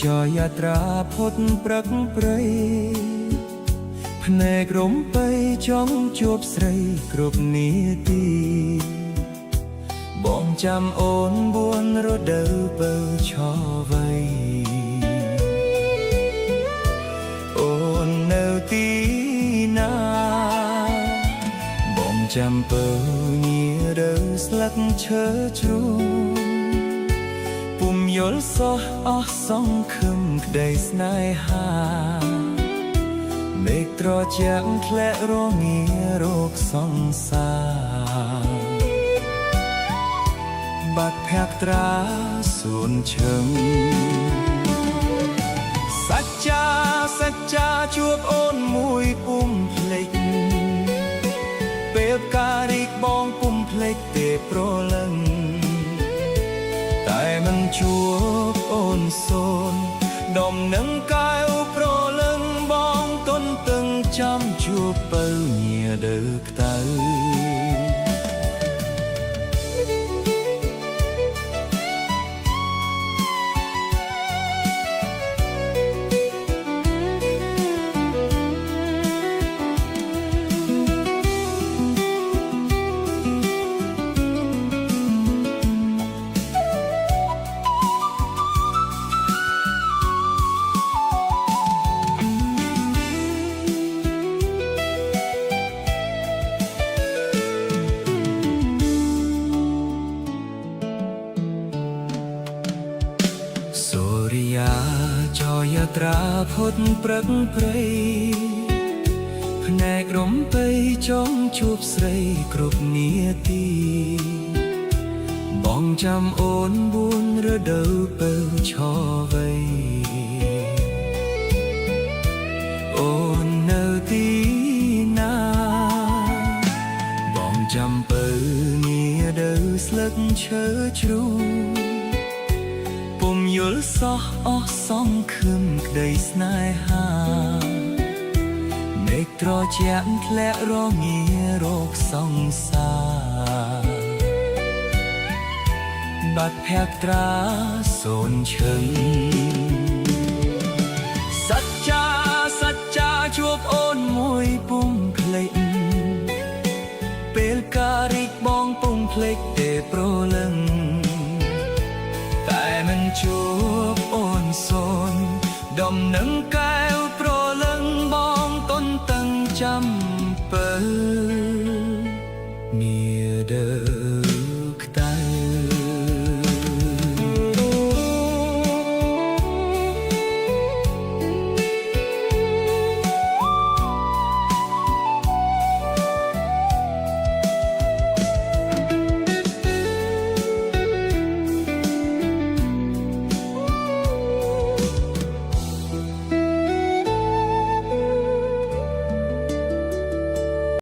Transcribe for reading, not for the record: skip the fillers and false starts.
ចរយាត្រាផុតព្រឹកព្រៃភ្នែករំពៃចង់ជួបស្រីគ្រប់នាទីបងចាំអូន4រដូវបើឈវ័យអូននៅទីណាបងចាំបើងារើស្លឹកឈើជ្រុំពុំយល់សោះអស់សង្ឃឹមក្តីស្នេហាមេឃត្រជាក់ធ្លាក់រងារោគសង្សារបាត់ភក្ត្រាសួនឈឹងសច្ចាជួបអូនមួយពុំភ្លេចពេលការរីកបងពុំភ្លេចទេប្រលឹងតែមិនជួបអូនសូនដំនឹងកាយប្រលឹងបងទន់តឹងចាំជួបបើញាដើខ្តៅចរយាត្រាផុតព្រឹកព្រៃភ្នែករំពៃចង់ជួបស្រីគ្រប់នាទីបងចាំអូន4រដូវបើឈវ័យអូននៅទីណាបងចាំបើងាដើស្លឹកឈើជ្រុំពុំយល់សោះអស់សង្ឃឹមក្តីស្នេហាមេឃត្រជាក់ធ្លាក់រងារោគសង្សារបាត់ភក្ត្រាសូនឈឹងសច្ចាជួបអូនមួយពុំភ្លេចពេលការរីកបងពុំភ្លេចទេប្រលឹងតែមិនជួបអូនសូនដំនឹងកែវប្រលឹងបងទន់តឹងចាំពើ